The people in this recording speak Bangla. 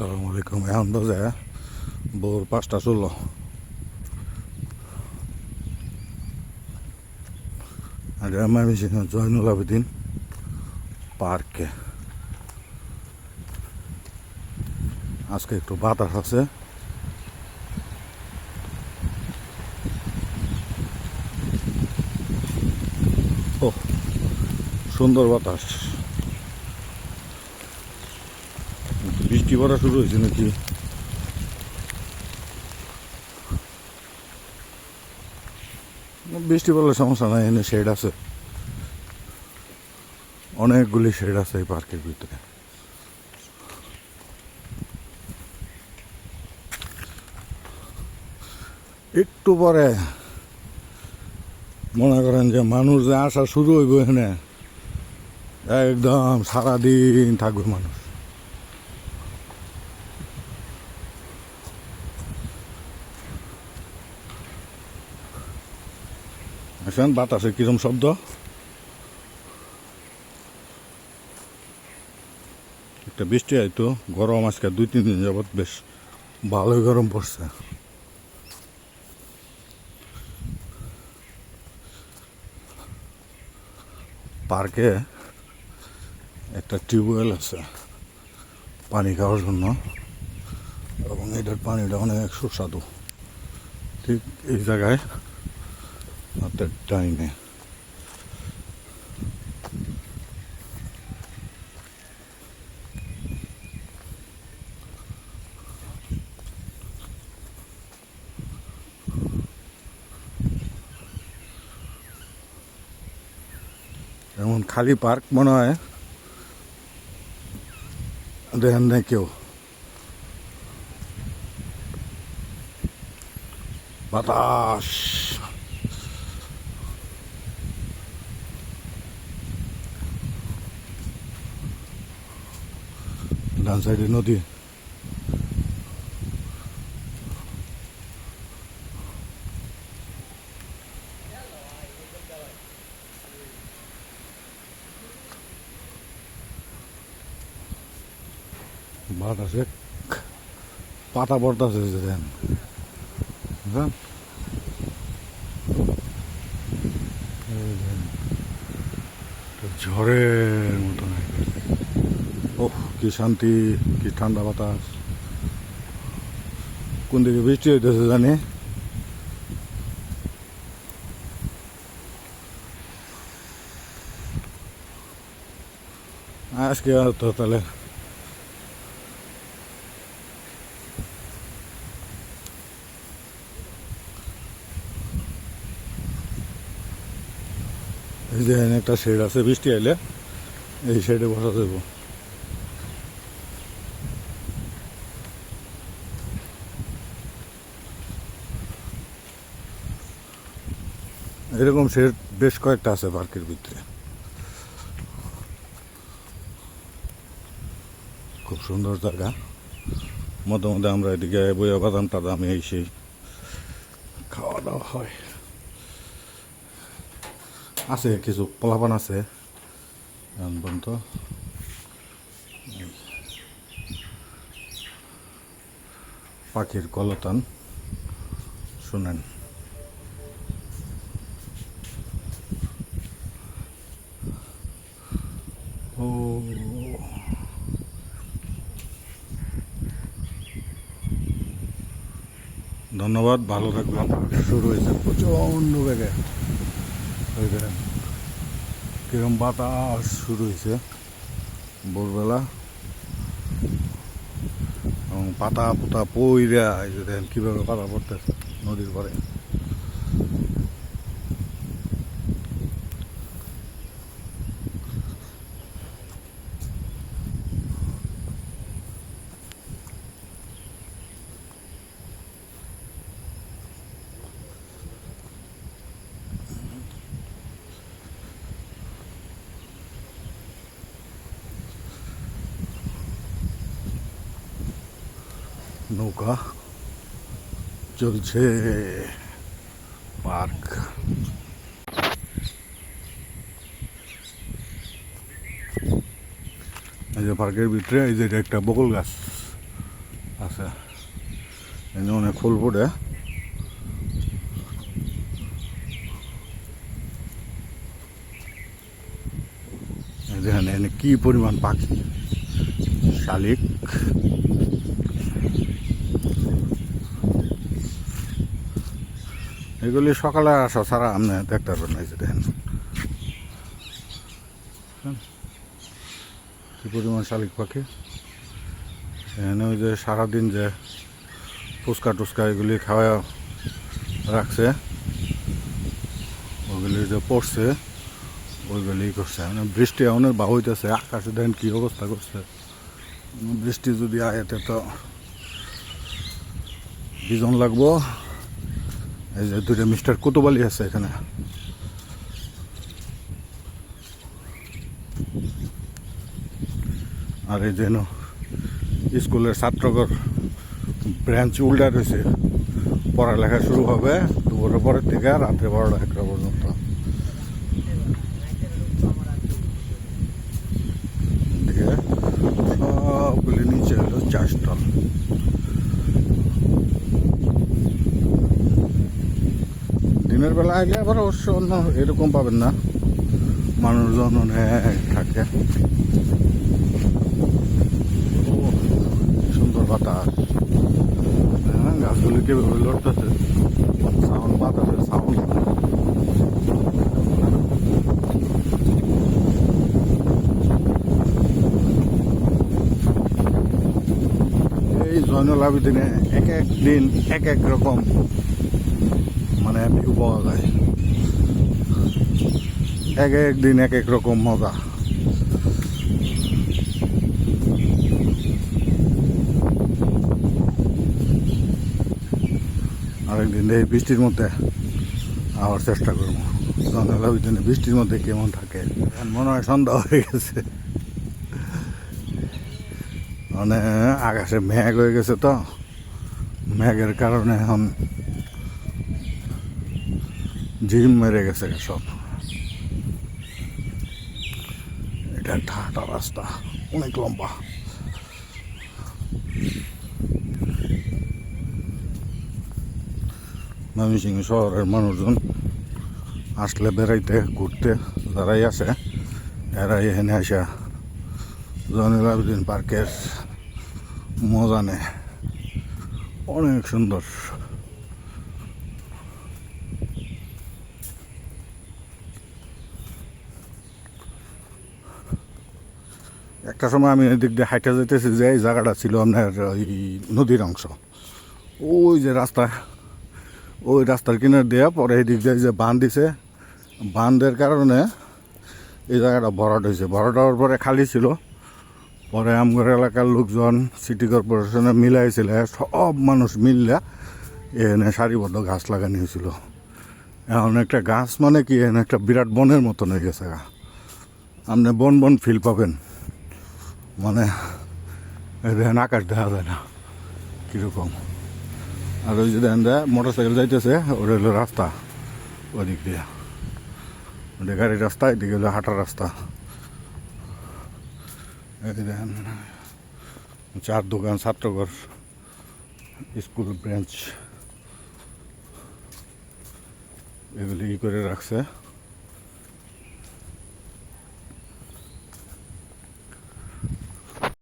আসসালামু আলাইকুম। এখন বাজে ভোর 5টা 16। আর আমি জয়নুল আবেদিন পার্কে। আজকে একটু বাতাস আছে। ও সুন্দর বাতাস। বৃষ্টি পড়া শুরু হয়েছে নাকি? বৃষ্টি পড়লে সমস্যা নাই, এনে শেড আছে, অনেকগুলি শেড আছে এই পার্কের ভিতরে। একটু পরে মনে করেন যে মানুষ যে আসা শুরু হইব, এখানে একদম সারাদিন থাকবে মানুষ। আসেন, বাতাসে কিরম শব্দ। একটা বৃষ্টি হয়তো, গরম আজকে 2-3 দিন যাবৎ বেশ ভালোই গরম পড়ছে। পার্কে একটা টিউবওয়েল আছে পানি খাওয়ার জন্য, এবং এটার পানিটা অনেক সুস্বাদু। ঠিক এই জায়গায় রাতের টাইমে এমন খালি পার্ক মনে হয় দেখেন না কেউ। বাতাস, ডান সাইডে নদী। বাতাসে পাতা পড়তেছে দেখেন, বুঝলেন? ঝড়ের মতো। ওহ, কি শান্তি, কি ঠান্ডা বাতাস। কোন দিকে বৃষ্টি হইতেছে জানি। আজকে তো তাহলে এই যে একটা শেড আছে, বৃষ্টি আইলে এই শেডে বসা যাবো। এরকম শেড বেশ কয়েকটা আছে পার্কের ভিতরে। খুব সুন্দর জায়গা। মধ্যে মধ্যে আমরা এদিকে বইয়া বাদাম টাদাম এই সেই খাওয়া দাওয়া হয়। আছে কিছু পোলাপান আছে এখন পর্যন্ত। পাখির কলতান শুনেন। ও ধন্যবাদ, ভালো থাকবেন। শুরু হয়েছে প্রচণ্ড বেগে, কিরম বাতাস শুরু হয়েছে ভোরবেলা, এবং পাতা পোতা পইরা এই যে দেখেন কীভাবে পাতা পড়তেছে নদীর পরে। নৌকা চলছে পার্ক। এই যে পার্কের ভিতরে এই যে একটা বকুল গাছ, আছে এনে অনেক ফুল ফুটে। দেখেন এনে কি পরিমাণ পাখি, শালিক। এগুলি সকালে আসা ছাড়া আপনি দেখতে পারবেন না। এই যে দেখেন কি পরিমাণ শালিক পাখি। এখানে ওই যে সারাদিন যে ফুচকা টুচকা এগুলি খাওয়া রাখছে, ওগুলি যে পড়ছে ওইগুলি করছে। মানে বৃষ্টি অনেক বা হইতেছে, আকাশে দেখেন কি অবস্থা করছে। বৃষ্টি যদি আয়তে তো বিজন লাগবো। এই যে দুইটা মিস্টার কুতুবালি আছে এখানে। আর এই যেন স্কুলের ছাত্রগর ব্রাঞ্চ উল্টা রয়েছে, পড়ালেখা শুরু হবে দুপুরের পরের থেকে রাত্রে 12টা-1টা পর্যন্ত। দিয়ে সবগুলি নিচে হলো চা স্টল। দিনের বেলা আইলে আবার অবশ্য অন্য এরকম পাবেন না, মানুষজন অনেক থাকে। সুন্দর বাতাস, গাছগুলি কেভাবে লড়তেছে, সাউন্ড বাতাসের সাউন্ড। এই জয়নুল আবেদিনে এক এক দিন এক এক রকম মানে ভিউ পাওয়া যায়, এক এক দিন এক এক রকম মজা। আরেকদিন এই বৃষ্টির মধ্যে আবার চেষ্টা করবো জয়নুল আবেদিনে বৃষ্টির মধ্যে কেমন থাকে। মনে হয় সন্ধ্যা হয়ে গেছে, মানে আকাশে মেঘ হয়ে গেছে, তো মেঘের কারণে এখন ঝিম মেরে গেছে সব। এটা একটা হাঁটা রাস্তা, অনেক লম্বা। ময়মনসিংহ শহরের মানুষজন আসলে বেড়াইতে ঘুরতে যারাই আসে, এরাই এখানে আসা জয়নুল আবেদিন পার্কের মজা নেয়। অনেক সুন্দর। একটা সময় আমি এদিক দিয়ে হাইটা যেতেছি, যে এই জায়গাটা ছিল আপনার ওই নদীর অংশ, ওই যে রাস্তা, ওই রাস্তার কিনার দিয়ে পরে এই দিক দিয়ে যে বাঁধ দিছে, বাঁধের কারণে এই জায়গাটা ভরাট হয়েছে। ভরাট হওয়ার পরে খালি ছিল, পরে আমগর এলাকার লোকজন সিটি কর্পোরেশনে মিলাইছিল, সব মানুষ মিললে এখানে সারিবদ্ধ গাছ লাগানো হয়েছিল। এখন একটা গাছ মানে কি, এখানে একটা বিরাট বনের মতন হয়ে গেছে। আপনি বন বন ফিল পাবেন, মানে দেখেন আকাশ দেখা যায় না কীরকম। আর ওই যে দেখেন মোটর সাইকেল যাইতেছে, ওটা হলো রাস্তা, ওদিক দিয়ে ওটা গাড়ির রাস্তা, এদিকে হলো হাঁটার রাস্তা। দেখেন চার দোকান, ছাত্রঘর, স্কুল ব্রাঞ্চ এগুলি ই করে রাখছে।